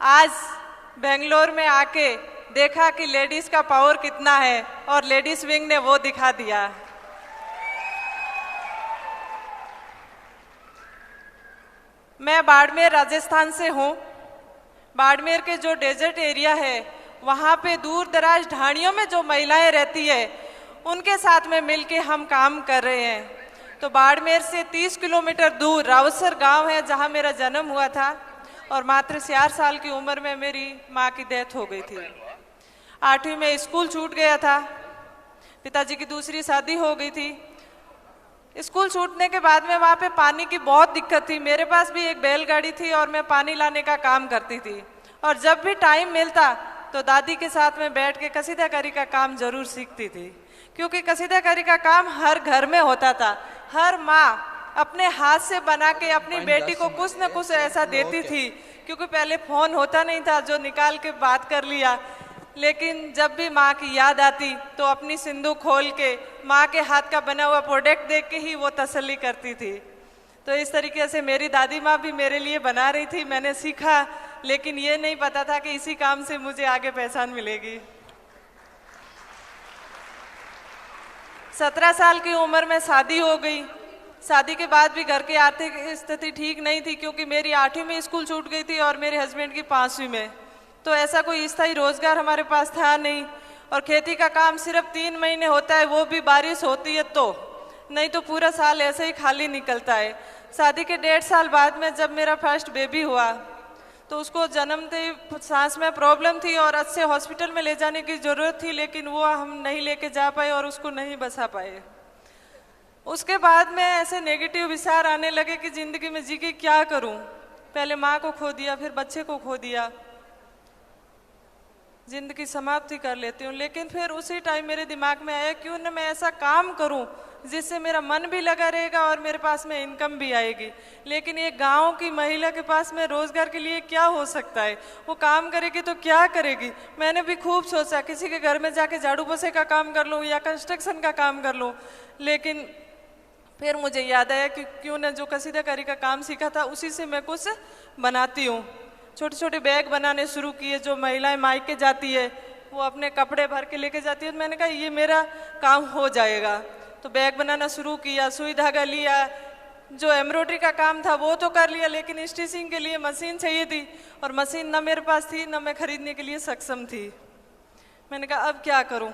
आज बेंगलोर में आके देखा कि लेडीज का पावर कितना है और लेडीज विंग ने वो दिखा दिया। मैं बाड़मेर राजस्थान से हूँ। बाड़मेर के जो डेजर्ट एरिया है वहाँ पे दूर दराज ढाणियों में जो महिलाएं रहती है उनके साथ में मिलके हम काम कर रहे हैं। तो बाड़मेर से 30 किलोमीटर दूर रावसर गांव है जहाँ मेरा जन्म हुआ था और मात्र 4 साल की उम्र में मेरी माँ की डेथ हो गई थी। 8वीं में स्कूल छूट गया था, पिताजी की दूसरी शादी हो गई थी। स्कूल छूटने के बाद में वहाँ पे पानी की बहुत दिक्कत थी। मेरे पास भी एक बैलगाड़ी थी और मैं पानी लाने का काम करती थी और जब भी टाइम मिलता तो दादी के साथ में बैठ के कसीदाकारी का काम जरूर सीखती थी, क्योंकि कसीदाकारी का काम हर घर में होता था। हर माँ अपने हाथ से बना के अपनी बेटी को कुछ न कुछ ऐसा देती थी, क्योंकि पहले फोन होता नहीं था जो निकाल के बात कर लिया। लेकिन जब भी माँ की याद आती तो अपनी सिंदूक खोल के माँ के हाथ का बना हुआ प्रोडक्ट देख के ही वो तसल्ली करती थी। तो इस तरीके से मेरी दादी माँ भी मेरे लिए बना रही थी, मैंने सीखा, लेकिन ये नहीं पता था कि इसी काम से मुझे आगे पहचान मिलेगी। 17 साल की उम्र में शादी हो गई। शादी के बाद भी घर की आर्थिक स्थिति ठीक नहीं थी, क्योंकि मेरी 8वीं में स्कूल छूट गई थी और मेरे हस्बैंड की 5वीं में। तो ऐसा कोई स्थायी रोजगार हमारे पास था नहीं और खेती का काम सिर्फ 3 महीने होता है, वो भी बारिश होती है तो, नहीं तो पूरा साल ऐसे ही खाली निकलता है। शादी के 1.5 साल बाद में जब मेरा फर्स्ट बेबी हुआ तो उसको जन्मते ही सांस में प्रॉब्लम थी और अच्छे हॉस्पिटल में ले जाने की ज़रूरत थी, लेकिन वो हम नहीं लेके जा पाए और उसको नहीं बचा पाए। उसके बाद में ऐसे नेगेटिव विचार आने लगे कि ज़िंदगी में जी के क्या करूं। पहले माँ को खो दिया, फिर बच्चे को खो दिया, जिंदगी समाप्ति कर लेती हूँ। लेकिन फिर उसी टाइम मेरे दिमाग में आया क्यों न मैं ऐसा काम करूं जिससे मेरा मन भी लगा रहेगा और मेरे पास में इनकम भी आएगी। लेकिन एक गांव की महिला के पास में रोजगार के लिए क्या हो सकता है, वो काम करेगी तो क्या करेगी। मैंने भी खूब सोचा किसी के घर में जाके झाड़ू पोछे का काम कर लूँ या कंस्ट्रक्शन का काम कर लूँ, लेकिन फिर मुझे याद आया कि क्यों न जो कसीदाकारी का काम सीखा था उसी से मैं कुछ बनाती हूँ। छोटे छोटे बैग बनाने शुरू किए, जो महिलाएं मायके जाती है वो अपने कपड़े भर के लेके जाती है। तो मैंने कहा ये मेरा काम हो जाएगा, तो बैग बनाना शुरू किया, सुई धागा लिया, जो एम्ब्रॉयडरी का काम था वो तो कर लिया, लेकिन स्टिचिंग के लिए मशीन चाहिए थी और मशीन ना मेरे पास थी ना मैं खरीदने के लिए सक्षम थी। मैंने कहा अब क्या करूं।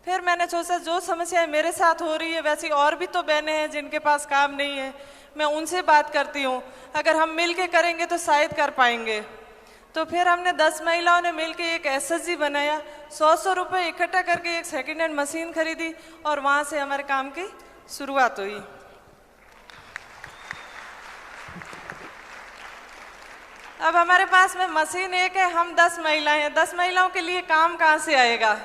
फिर मैंने सोचा जो समस्याएं मेरे साथ हो रही है वैसी और भी तो बहनें हैं जिनके पास काम नहीं है, मैं उनसे बात करती हूँ, अगर हम मिल के करेंगे तो शायद कर पाएंगे। तो फिर हमने 10 महिलाओं ने मिलकर एक एसएचजी बनाया, 100 रुपये इकट्ठा करके एक सेकेंड हैंड मशीन खरीदी और वहाँ से हमारे काम की शुरुआत हुई। अब हमारे पास में मशीन एक है, हम 10 महिलाएं हैं, 10 महिलाओं के लिए काम कहाँ से आएगा,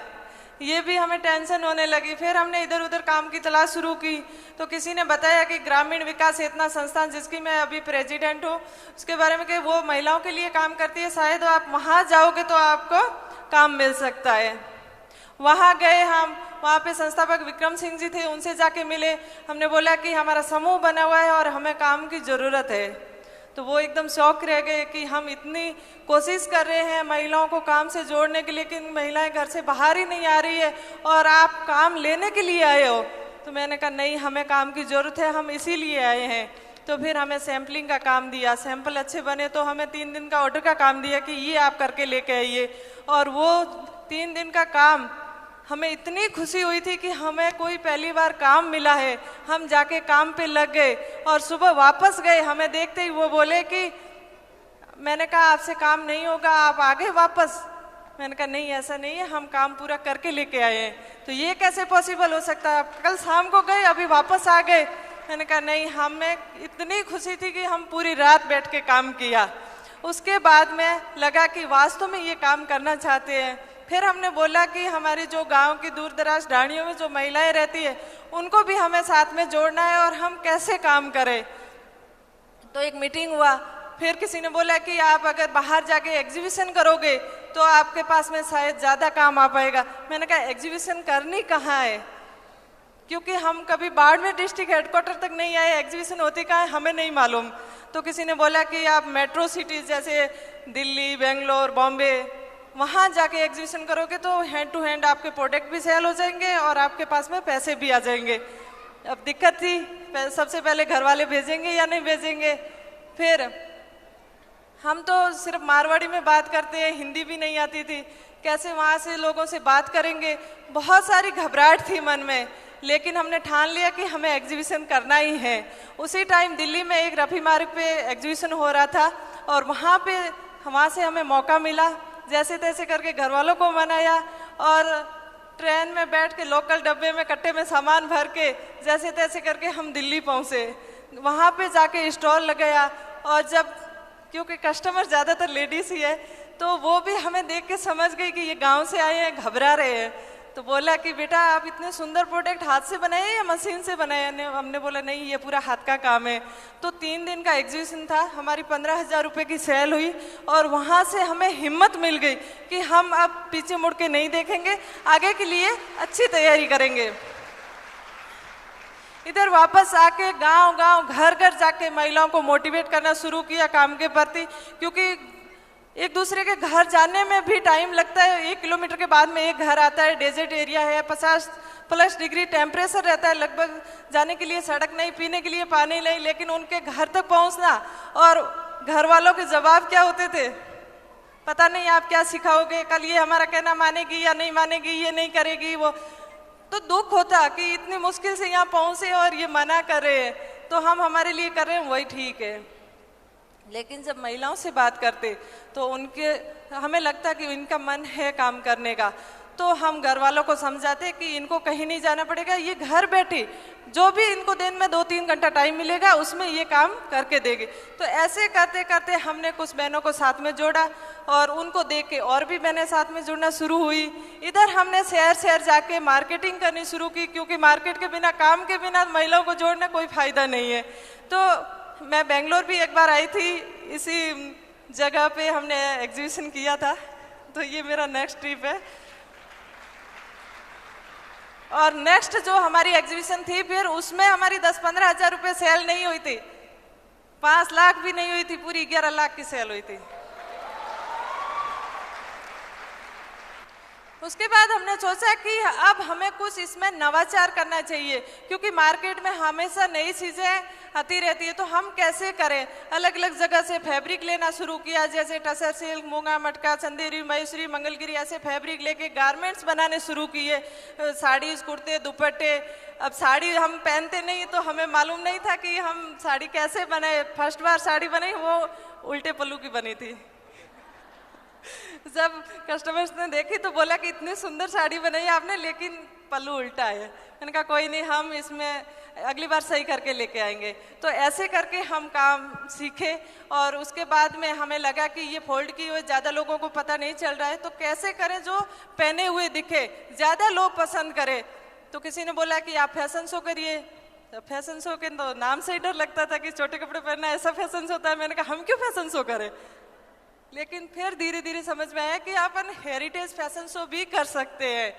ये भी हमें टेंशन होने लगी। फिर हमने इधर उधर काम की तलाश शुरू की तो किसी ने बताया कि ग्रामीण विकास चेतना संस्थान, जिसकी मैं अभी प्रेसिडेंट हूँ, उसके बारे में कि वो महिलाओं के लिए काम करती है, शायद आप वहाँ जाओगे तो आपको काम मिल सकता है। वहाँ गए हम, वहाँ पे संस्थापक विक्रम सिंह जी थे, उनसे जाके मिले। हमने बोला कि हमारा समूह बना हुआ है और हमें काम की ज़रूरत है। तो वो एकदम शौक रह गए कि हम इतनी कोशिश कर रहे हैं महिलाओं को काम से जोड़ने के लिए, लेकिन महिलाएं घर से बाहर ही नहीं आ रही है और आप काम लेने के लिए आए हो। तो मैंने कहा नहीं, हमें काम की ज़रूरत है, हम इसीलिए आए हैं। तो फिर हमें सैम्पलिंग का काम दिया, सैंपल अच्छे बने तो हमें 3 दिन का ऑर्डर का काम दिया कि ये आप करके लेके आइए। और वो 3 दिन का काम हमें इतनी खुशी हुई थी कि हमें कोई पहली बार काम मिला है। हम जाके काम पे लग गए और सुबह वापस गए, हमें देखते ही वो बोले कि मैंने कहा आपसे काम नहीं होगा, आप आ गए वापस। मैंने कहा नहीं, ऐसा नहीं है, हम काम पूरा करके लेके आए हैं। तो ये कैसे पॉसिबल हो सकता है, कल शाम को गए अभी वापस आ गए। मैंने कहा नहीं, हमें इतनी खुशी थी कि हम पूरी रात बैठ के काम किया। उसके बाद में लगा कि वास्तव में ये काम करना चाहते हैं। फिर हमने बोला कि हमारी जो गांव की दूर दराज ढाणियों में जो महिलाएं रहती है उनको भी हमें साथ में जोड़ना है और हम कैसे काम करें। तो एक मीटिंग हुआ, फिर किसी ने बोला कि आप अगर बाहर जाके एग्जीबिशन करोगे तो आपके पास में शायद ज़्यादा काम आ पाएगा। मैंने कहा एग्जीबिशन करनी कहाँ है, क्योंकि हम कभी बाड़मेर डिस्ट्रिक्ट हेडक्वार्टर तक नहीं आए, एग्जीबिशन होती कहाँ है हमें नहीं मालूम। तो किसी ने बोला कि आप मेट्रो सिटीज़ जैसे दिल्ली, बेंगलोर, बॉम्बे, वहाँ जाके एग्जीबिशन करोगे तो हैंड टू हैंड आपके प्रोडक्ट भी सेल हो जाएंगे और आपके पास में पैसे भी आ जाएंगे। अब दिक्कत थी, सबसे पहले घर वाले भेजेंगे या नहीं भेजेंगे। फिर हम तो सिर्फ मारवाड़ी में बात करते हैं, हिंदी भी नहीं आती थी, कैसे वहाँ से लोगों से बात करेंगे। बहुत सारी घबराहट थी मन में, लेकिन हमने ठान लिया कि हमें एग्जीबिशन करना ही है। उसी टाइम दिल्ली में एक रफ़ी मार्ग पे एग्जीबिशन हो रहा था और वहाँ से हमें मौका मिला। जैसे तैसे करके घर वालों को मनाया और ट्रेन में बैठ के लोकल डब्बे में कट्टे में सामान भर के जैसे तैसे करके हम दिल्ली पहुँचे। वहाँ पे जाके स्टॉल लगाया और जब, क्योंकि कस्टमर ज़्यादातर लेडीज़ ही है, तो वो भी हमें देख के समझ गई कि ये गांव से आए हैं, घबरा रहे हैं। तो बोला कि बेटा आप इतने सुंदर प्रोडक्ट हाथ से बनाए या मशीन से बनाए? हमने बोला नहीं, ये पूरा हाथ का काम है। तो 3 दिन का एग्जीबिशन था, हमारी 15,000 रुपये की सेल हुई और वहाँ से हमें हिम्मत मिल गई कि हम अब पीछे मुड़ के नहीं देखेंगे, आगे के लिए अच्छी तैयारी करेंगे। इधर वापस आके गांव गांव घर घर जाके महिलाओं को मोटिवेट करना शुरू किया काम के प्रति, क्योंकि एक दूसरे के घर जाने में भी टाइम लगता है। 1 किलोमीटर के बाद में एक घर आता है, डेजर्ट एरिया है, 50+ डिग्री टेम्परेचर रहता है लगभग, जाने के लिए सड़क नहीं, पीने के लिए पानी नहीं, लेकिन उनके घर तक पहुंचना और घर वालों के जवाब क्या होते थे, पता नहीं आप क्या सिखाओगे, कल ये हमारा कहना मानेगी या नहीं मानेगी, ये नहीं करेगी वो। तो दुख होता कि इतनी मुश्किल से यहाँ पहुंचे और ये मना कर रहे हैं, तो हम हमारे लिए कर रहे हैं वही ठीक है। लेकिन जब महिलाओं से बात करते तो हमें लगता कि इनका मन है काम करने का, तो हम घर वालों को समझाते कि इनको कहीं नहीं जाना पड़ेगा, ये घर बैठे जो भी इनको दिन में 2-3 घंटा टाइम मिलेगा उसमें ये काम करके देंगे। तो ऐसे करते करते हमने कुछ बहनों को साथ में जोड़ा और उनको देख के और भी बहनें साथ में जुड़ना शुरू हुई। इधर हमने शहर शहर जाके मार्केटिंग करनी शुरू की, क्योंकि मार्केट के बिना, काम के बिना महिलाओं को जोड़ना कोई फायदा नहीं है। तो मैं बेंगलोर भी एक बार आई थी, इसी जगह पे हमने एग्जीबिशन किया था, तो ये मेरा नेक्स्ट ट्रिप है। और नेक्स्ट जो हमारी एग्जीबिशन थी, फिर उसमें हमारी 10-15 हज़ार रुपये सेल नहीं हुई थी, 5 लाख भी नहीं हुई थी, पूरी 11 लाख की सेल हुई थी। उसके बाद हमने सोचा कि अब हमें कुछ इसमें नवाचार करना चाहिए, क्योंकि मार्केट में हमेशा नई चीज़ें आती रहती है, तो हम कैसे करें। अलग अलग जगह से फैब्रिक लेना शुरू किया, जैसे टसर सिल्क, मूंगा मटका, चंदेरी, मयूसरी, मंगलगिरी, ऐसे फैब्रिक लेके गारमेंट्स बनाने शुरू किए, साड़ी, कुर्ते, दुपट्टे। अब साड़ी हम पहनते नहीं, तो हमें मालूम नहीं था कि हम साड़ी कैसे बनाए। फर्स्ट बार साड़ी बनी, वो उल्टे पल्लू की बनी थी। जब कस्टमर्स ने देखी तो बोला कि इतनी सुंदर साड़ी बनाई आपने, लेकिन पल्लू उल्टा है। मैंने कहा कोई नहीं, हम इसमें अगली बार सही करके लेके आएंगे। तो ऐसे करके हम काम सीखे और उसके बाद में हमें लगा कि ये फोल्ड की हुई ज़्यादा लोगों को पता नहीं चल रहा है, तो कैसे करें जो पहने हुए दिखे, ज़्यादा लोग पसंद करें। तो किसी ने बोला कि आप फैशन शो करिए। तो फैशन शो के तो नाम से ही डर लगता था कि छोटे कपड़े पहनना ऐसा फैशन शो होता है। मैंने कहा हम क्यों फैशन शो करें, लेकिन फिर धीरे धीरे समझ में आया कि अपन हेरिटेज फैशन शो भी कर सकते हैं।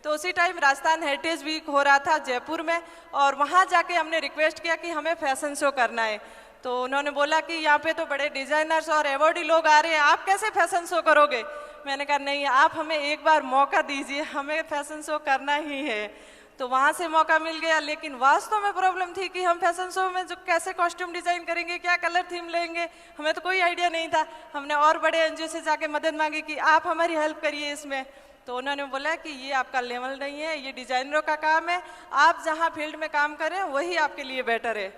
तो उसी टाइम राजस्थान हेरिटेज वीक हो रहा था जयपुर में, और वहाँ जाके हमने रिक्वेस्ट किया कि हमें फैशन शो करना है। तो उन्होंने बोला कि यहाँ पे तो बड़े डिजाइनर्स और अवॉर्डी लोग आ रहे हैं, आप कैसे फैशन शो करोगे। मैंने कहा नहीं, आप हमें एक बार मौका दीजिए, हमें फैशन शो करना ही है। तो वहाँ से मौका मिल गया, लेकिन वास्तव में प्रॉब्लम थी कि हम फैशन शो में जो कैसे कॉस्ट्यूम डिजाइन करेंगे, क्या कलर थीम लेंगे, हमें तो कोई आइडिया नहीं था। हमने और बड़े एनजीओ से जाके मदद मांगी कि आप हमारी हेल्प करिए इसमें। तो उन्होंने बोला कि ये आपका लेवल नहीं है, ये डिजाइनरों का काम है, आप जहाँ फील्ड में काम करें वही आपके लिए बेटर है।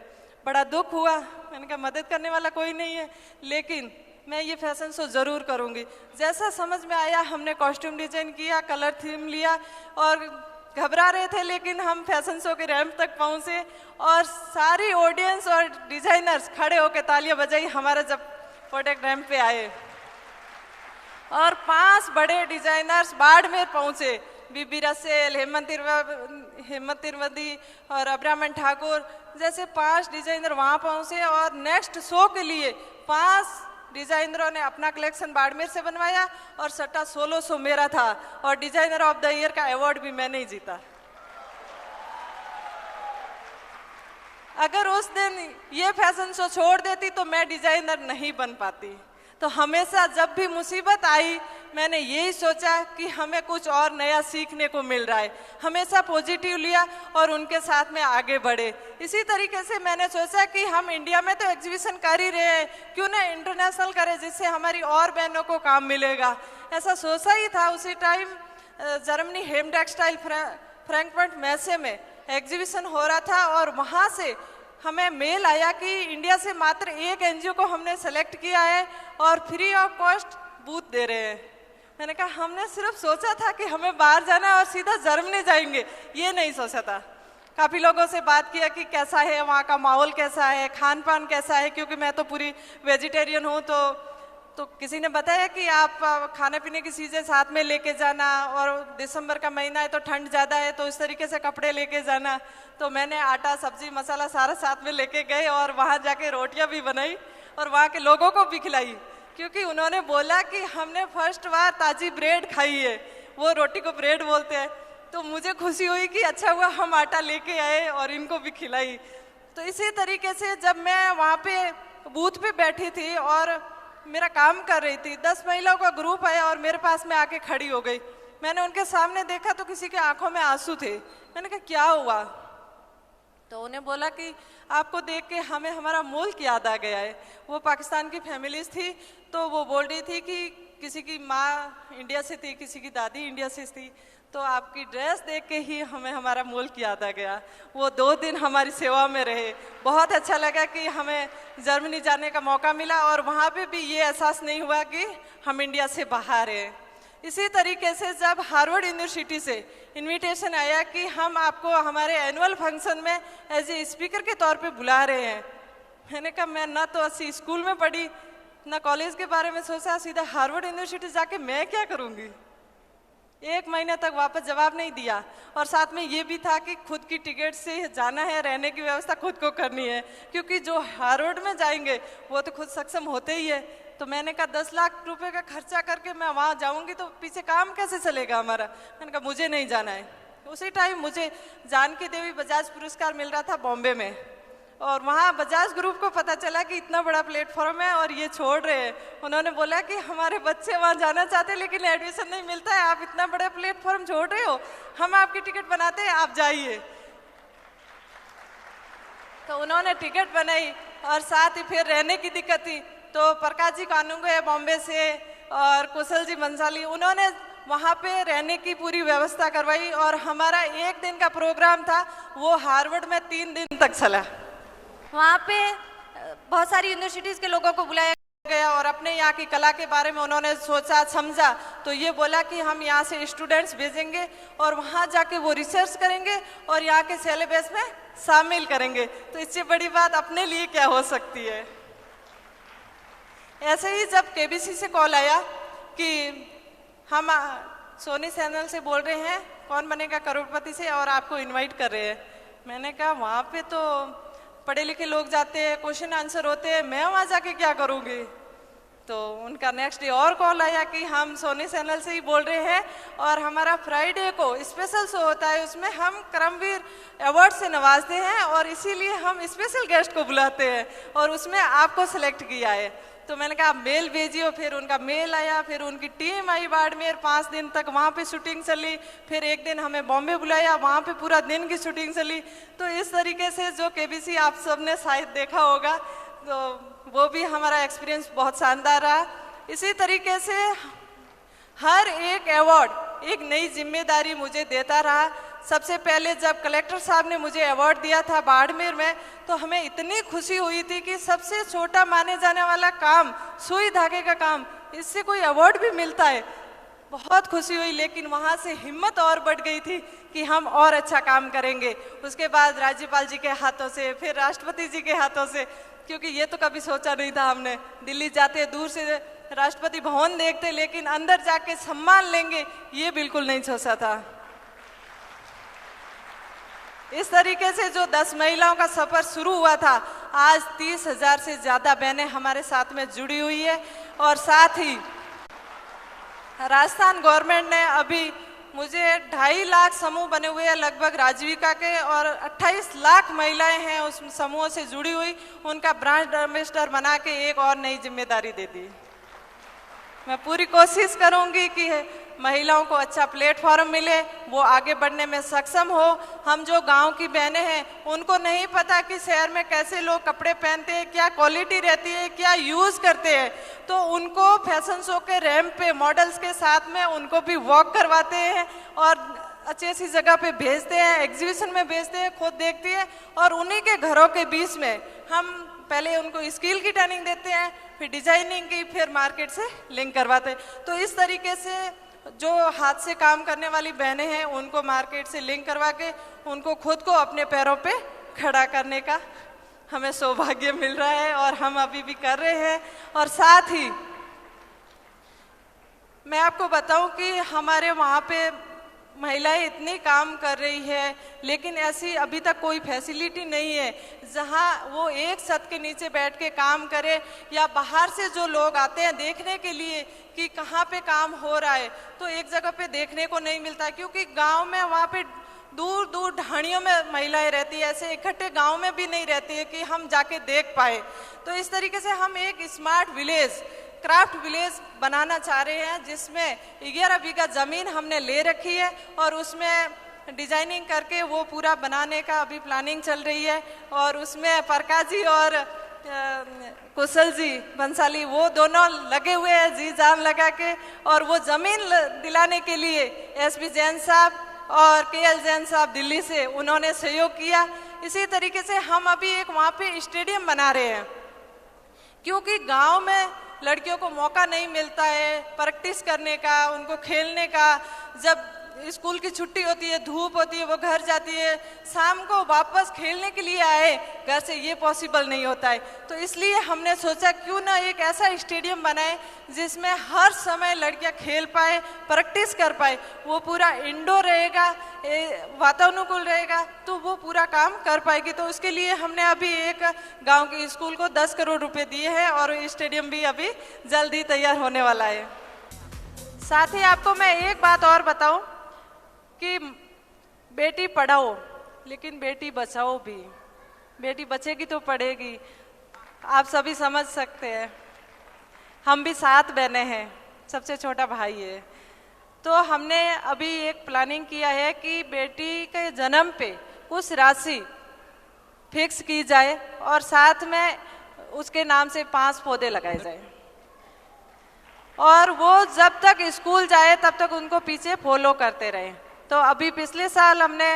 बड़ा दुख हुआ, मैंने कहा मदद करने वाला कोई नहीं है, लेकिन मैं ये फैशन शो ज़रूर करूँगी। जैसा समझ में आया हमने कॉस्ट्यूम डिजाइन किया, कलर थीम लिया, और घबरा रहे थे लेकिन हम फैशन शो के रैंप तक पहुँचे और सारी ऑडियंस और डिजाइनर्स खड़े होकर तालियां बजाई हमारा जब प्रोडक्ट रैंप पे आए। और 5 बड़े डिजाइनर्स बाड़मेर पहुँचे, बीबी रसेल, हेमंत तिरवदी और अब्राहमन ठाकुर जैसे 5 डिजाइनर वहाँ पहुँचे। और नेक्स्ट शो के लिए 5 डिजाइनरों ने अपना कलेक्शन बाड़मेर से बनवाया और सट्टा 1600 मेरा था, और डिजाइनर ऑफ द ईयर का अवार्ड भी मैंने ही जीता। अगर उस दिन ये फैशन शो छोड़ देती तो मैं डिजाइनर नहीं बन पाती। तो हमेशा जब भी मुसीबत आई मैंने यही सोचा कि हमें कुछ और नया सीखने को मिल रहा है, हमेशा पॉजिटिव लिया और उनके साथ में आगे बढ़े। इसी तरीके से मैंने सोचा कि हम इंडिया में तो एग्जीबिशन कर ही रहे हैं, क्यों ना इंटरनेशनल करें जिससे हमारी और बहनों को काम मिलेगा। ऐसा सोचा ही था। उसी टाइम जर्मनी हेम टेक्सटाइल फ्रैंकफर्ट मैसे में एग्जीबिशन हो रहा था और वहाँ से हमें मेल आया कि इंडिया से मात्र एक एनजीओ को हमने सेलेक्ट किया है और फ्री ऑफ कॉस्ट बूथ दे रहे हैं। मैंने कहा हमने सिर्फ सोचा था कि हमें बाहर जाना है और सीधा जर्मनी जाएंगे, ये नहीं सोचा था। काफ़ी लोगों से बात किया कि कैसा है वहाँ का माहौल, कैसा है खान पान कैसा है, क्योंकि मैं तो पूरी वेजिटेरियन हूँ। तो किसी ने बताया कि आप खाने पीने की चीज़ें साथ में लेके जाना, और दिसंबर का महीना है तो ठंड ज़्यादा है तो इस तरीके से कपड़े लेके जाना। तो मैंने आटा सब्जी मसाला सारा साथ में लेके गए और वहाँ जाके रोटियाँ भी बनाई और वहाँ के लोगों को भी खिलाई, क्योंकि उन्होंने बोला कि हमने फर्स्ट बार ताज़ी ब्रेड खाई है, वो रोटी को ब्रेड बोलते हैं। तो मुझे खुशी हुई कि अच्छा हुआ हम आटा लेके आए और इनको भी खिलाई। तो इसी तरीके से जब मैं वहाँ पे बूथ पे बैठी थी और मेरा काम कर रही थी, 10 महिलाओं का ग्रुप आया और मेरे पास में आके खड़ी हो गई। मैंने उनके सामने देखा तो किसी के आंखों में आंसू थे। मैंने कहा क्या हुआ? तो उन्हें बोला कि आपको देख के हमें हमारा मुल्क याद आ गया है। वो पाकिस्तान की फैमिलीज थी, तो वो बोल रही थी कि किसी की माँ इंडिया से थी, किसी की दादी इंडिया से थी, तो आपकी ड्रेस देख के ही हमें हमारा मुल्क याद आ गया। वो 2 दिन हमारी सेवा में रहे। बहुत अच्छा लगा कि हमें जर्मनी जाने का मौका मिला और वहाँ पे भी ये एहसास नहीं हुआ कि हम इंडिया से बाहर हैं। इसी तरीके से जब हार्वर्ड यूनिवर्सिटी से इनविटेशन आया कि हम आपको हमारे एनुअल फंक्शन में एज ए स्पीकर के तौर पे बुला रहे हैं, मैंने कहा मैं ना तो ऐसी स्कूल में पढ़ी ना कॉलेज के बारे में सोचा, सीधा हार्वर्ड यूनिवर्सिटी जाके मैं क्या करूँगी। 1 महीने तक वापस जवाब नहीं दिया। और साथ में ये भी था कि खुद की टिकट से जाना है, रहने की व्यवस्था खुद को करनी है, क्योंकि जो हार्वर्ड में जाएंगे वो तो खुद सक्षम होते ही है। तो मैंने कहा 10 लाख रुपए का खर्चा करके मैं वहाँ जाऊँगी तो पीछे काम कैसे चलेगा हमारा। मैंने कहा मुझे नहीं जाना है। उसी टाइम मुझे जानकी देवी बजाज पुरस्कार मिल रहा था बॉम्बे में, और वहाँ बजाज ग्रुप को पता चला कि इतना बड़ा प्लेटफॉर्म है और ये छोड़ रहे हैं। उन्होंने बोला कि हमारे बच्चे वहाँ जाना चाहते हैं लेकिन एडमिशन नहीं मिलता है, आप इतना बड़ा प्लेटफॉर्म छोड़ रहे हो, हम आपकी टिकट बनाते हैं, आप जाइए। तो उन्होंने टिकट बनाई और साथ ही फिर रहने की दिक्कत थी, तो प्रकाश जी कानूंगो है बॉम्बे से और कुशल जी बंसाली, उन्होंने वहाँ पे रहने की पूरी व्यवस्था करवाई और हमारा 1 दिन का प्रोग्राम था वो हार्वर्ड में 3 दिन तक चला। वहाँ पे बहुत सारी यूनिवर्सिटीज़ के लोगों को बुलाया गया और अपने यहाँ की कला के बारे में उन्होंने सोचा समझा। तो ये बोला कि हम यहाँ से स्टूडेंट्स भेजेंगे और वहाँ जाके वो रिसर्च करेंगे और यहाँ के सिलेबस में शामिल करेंगे। तो इससे बड़ी बात अपने लिए क्या हो सकती है। ऐसे ही जब केबीसी से कॉल आया कि हम सोनी चैनल से बोल रहे हैं कौन बनेगा करोड़पति से और आपको इनवाइट कर रहे हैं, मैंने कहा वहाँ पे तो पढ़े लिखे लोग जाते हैं, क्वेश्चन आंसर होते हैं, मैं वहाँ जाके क्या करूँगी। तो उनका नेक्स्ट डे और कॉल आया कि हम सोनी चैनल से ही बोल रहे हैं और हमारा फ्राइडे को स्पेशल शो होता है, उसमें हम करमवीर अवार्ड से नवाजते हैं और इसीलिए हम स्पेशल गेस्ट को बुलाते हैं और उसमें आपको सिलेक्ट किया है। तो मैंने कहा मेल भेजिए, फिर उनका मेल आया, फिर उनकी टीम आई बाड़मेर, 5 दिन तक वहाँ पे शूटिंग चली, फिर एक दिन हमें बॉम्बे बुलाया, वहाँ पे पूरा दिन की शूटिंग चली। तो इस तरीके से जो केबीसी आप सबने शायद देखा होगा, तो वो भी हमारा एक्सपीरियंस बहुत शानदार रहा। इसी तरीके से हर एक अवार्ड एक नई जिम्मेदारी मुझे देता रहा। सबसे पहले जब कलेक्टर साहब ने मुझे अवार्ड दिया था बाड़मेर में, तो हमें इतनी खुशी हुई थी कि सबसे छोटा माने जाने वाला काम, सुई धागे का काम, इससे कोई अवार्ड भी मिलता है, बहुत खुशी हुई। लेकिन वहाँ से हिम्मत और बढ़ गई थी कि हम और अच्छा काम करेंगे। उसके बाद राज्यपाल जी के हाथों से, फिर राष्ट्रपति जी के हाथों से, क्योंकि ये तो कभी सोचा नहीं था हमने, दिल्ली जाते दूर से राष्ट्रपति भवन देखते लेकिन अंदर जाके सम्मान लेंगे, ये बिल्कुल नहीं सोचा था। इस तरीके से जो 10 महिलाओं का सफर शुरू हुआ था, आज 30,000 से ज्यादा बहनें हमारे साथ में जुड़ी हुई है। और साथ ही राजस्थान गवर्नमेंट ने अभी मुझे 2.5 लाख समूह बने हुए हैं लगभग राजीविका के, और 28 लाख महिलाएं हैं उस समूह से जुड़ी हुई, उनका ब्रांड एम्बेसडर बना के एक और नई जिम्मेदारी दे दी। मैं पूरी कोशिश करूंगी कि महिलाओं को अच्छा प्लेटफॉर्म मिले, वो आगे बढ़ने में सक्षम हो। हम जो गांव की बहनें हैं उनको नहीं पता कि शहर में कैसे लोग कपड़े पहनते हैं, क्या क्वालिटी रहती है, क्या यूज़ करते हैं, तो उनको फैशन शो के रैंप पे मॉडल्स के साथ में उनको भी वॉक करवाते हैं और अच्छी अच्छी जगह पे भेजते हैं, एग्जीबिशन में भेजते हैं, खुद देखती है। और उन्हीं के घरों के बीच में हम पहले उनको स्किल की ट्रेनिंग देते हैं, फिर डिजाइनिंग की, फिर मार्केट से लिंक करवाते हैं। तो इस तरीके से जो हाथ से काम करने वाली बहनें हैं उनको मार्केट से लिंक करवा के उनको खुद को अपने पैरों पे खड़ा करने का हमें सौभाग्य मिल रहा है और हम अभी भी कर रहे हैं। और साथ ही मैं आपको बताऊं कि हमारे वहाँ पे महिलाएं इतनी काम कर रही है, लेकिन ऐसी अभी तक कोई फैसिलिटी नहीं है जहां वो एक छत के नीचे बैठ के काम करे, या बाहर से जो लोग आते हैं देखने के लिए कि कहाँ पे काम हो रहा है तो एक जगह पे देखने को नहीं मिलता, क्योंकि गांव में वहाँ पे दूर दूर ढाणियों में महिलाएं रहती है, ऐसे इकट्ठे गांव में भी नहीं रहती है कि हम जाके देख पाए। तो इस तरीके से हम एक स्मार्ट विलेज, क्राफ्ट विलेज बनाना चाह रहे हैं, जिसमें 11 बीघा जमीन हमने ले रखी है और उसमें डिजाइनिंग करके वो पूरा बनाने का अभी प्लानिंग चल रही है। और उसमें प्रकाश जी और कुशल जी बंसाली वो दोनों लगे हुए हैं जी जान लगा के, और वो जमीन दिलाने के लिए एसपी जैन साहब और केएल जैन साहब दिल्ली से उन्होंने सहयोग किया। इसी तरीके से हम अभी एक वहाँ पे स्टेडियम बना रहे हैं, क्योंकि गांव में लड़कियों को मौका नहीं मिलता है प्रैक्टिस करने का, उनको खेलने का। जब स्कूल की छुट्टी होती है, धूप होती है, वो घर जाती है, शाम को वापस खेलने के लिए आए घर से, ये पॉसिबल नहीं होता है। तो इसलिए हमने सोचा क्यों ना एक ऐसा स्टेडियम बनाए जिसमें हर समय लड़कियां खेल पाए, प्रैक्टिस कर पाए। वो पूरा इंडोर रहेगा, वातानुकूल रहेगा, तो वो पूरा काम कर पाएगी। तो उसके लिए हमने अभी एक गांव के स्कूल को 10 करोड़ रुपए दिए हैं और स्टेडियम भी अभी जल्द ही तैयार होने वाला है। साथ ही आपको मैं एक बात और बताऊं कि बेटी पढ़ाओ लेकिन बेटी बचाओ भी। बेटी बचेगी तो पढ़ेगी, आप सभी समझ सकते हैं। हम भी 7 बहनें हैं, सबसे छोटा भाई है। तो हमने अभी एक प्लानिंग किया है कि बेटी के जन्म पे कुछ राशि फिक्स की जाए और साथ में उसके नाम से 5 पौधे लगाए जाए, और वो जब तक स्कूल जाए तब तक उनको पीछे फॉलो करते रहे। तो अभी पिछले साल हमने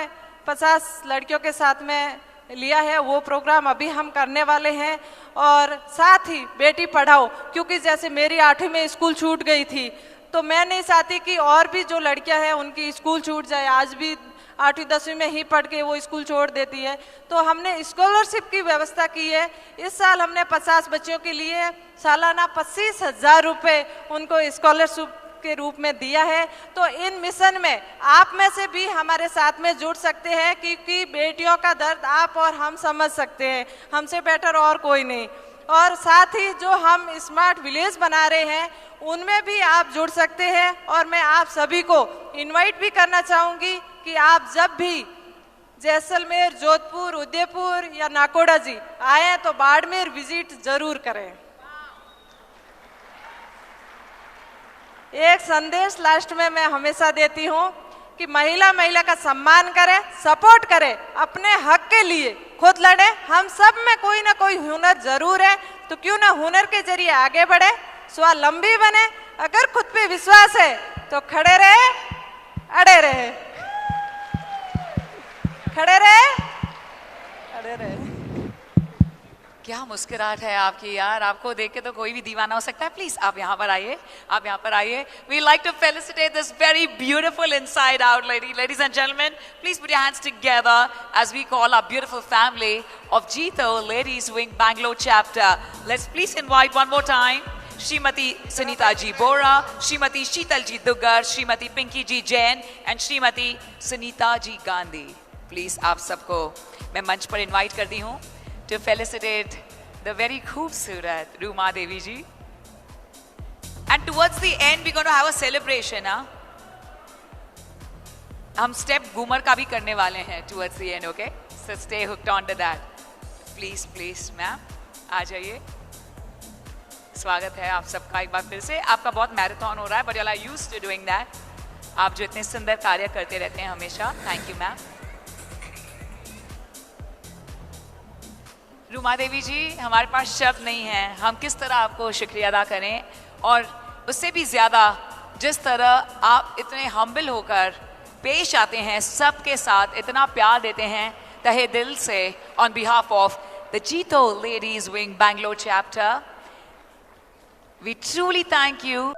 50 लड़कियों के साथ में लिया है, वो प्रोग्राम अभी हम करने वाले हैं। और साथ ही बेटी पढ़ाओ, क्योंकि जैसे मेरी 8वीं में स्कूल छूट गई थी, तो मैं नहीं चाहती कि और भी जो लड़कियां हैं उनकी स्कूल छूट जाए। आज भी 8वीं 10वीं में ही पढ़ के वो स्कूल छोड़ देती है। तो हमने स्कॉलरशिप की व्यवस्था की है। इस साल हमने 50 बच्चों के लिए सालाना 25,000 रुपये उनको स्कॉलरशिप के रूप में दिया है। तो इन मिशन में आप में से भी हमारे साथ में जुड़ सकते हैं, क्योंकि बेटियों का दर्द आप और हम समझ सकते हैं, हमसे बेटर और कोई नहीं। और साथ ही जो हम स्मार्ट विलेज बना रहे हैं उनमें भी आप जुड़ सकते हैं। और मैं आप सभी को इनवाइट भी करना चाहूँगी कि आप जब भी जैसलमेर, जोधपुर, उदयपुर या नाकोड़ा जी आए तो बाड़मेर विजिट जरूर करें। एक संदेश लास्ट में मैं हमेशा देती हूँ कि महिला का सम्मान करे, सपोर्ट करे, अपने हक के लिए खुद लड़े। हम सब में कोई ना कोई हुनर जरूर है, तो क्यों ना हुनर के जरिए आगे बढ़े, स्वावलंबी बने। अगर खुद पे विश्वास है तो खड़े रहे, अड़े रहे, खड़े रहे, अड़े रहे। क्या मुस्कुराहट है आपकी यार, आपको देख के तो कोई भी दीवाना हो सकता है। प्लीज आप यहाँ पर आइए, आप यहाँ पर आइए। We like to felicitate this very beautiful inside out lady. Ladies and gentleman, please put your hands together as we call our beautiful family of JITO ladies wing Bangalore chapter. Let's please invite one more time Shrimati Sunita ji Bora, Shrimati Sheetal ji Duggar, Shrimati Pinky ji Jain and Shrimati Sunita ji Gandhi. Please आप सबको मैं मंच पर invite करती हूँ to felicitate the very खूबसूरत रूमा देवी जी। And towards the end we're going to have a celebration, huh? हम step Ghoomar का भी करने वाले हैं towards the end, okay? So stay hooked on to that. Please, ma'am, आ जाइए। स्वागत है आप सबका एक बार फिर से। आपका बहुत मैराथन हो रहा है, but you are used to doing that. आप जो इतने सुंदर कार्य करते रहते हैं हमेशा। Thank you ma'am. Ruma Devi ji, हमारे पास शब्द नहीं है, हम किस तरह आपको शुक्रिया अदा करें, और उससे भी ज़्यादा जिस तरह आप इतने हम्बल होकर पेश आते हैं, सबके साथ इतना प्यार देते हैं तहे दिल से। On behalf of the JITO ladies wing Bangalore chapter, we truly thank you.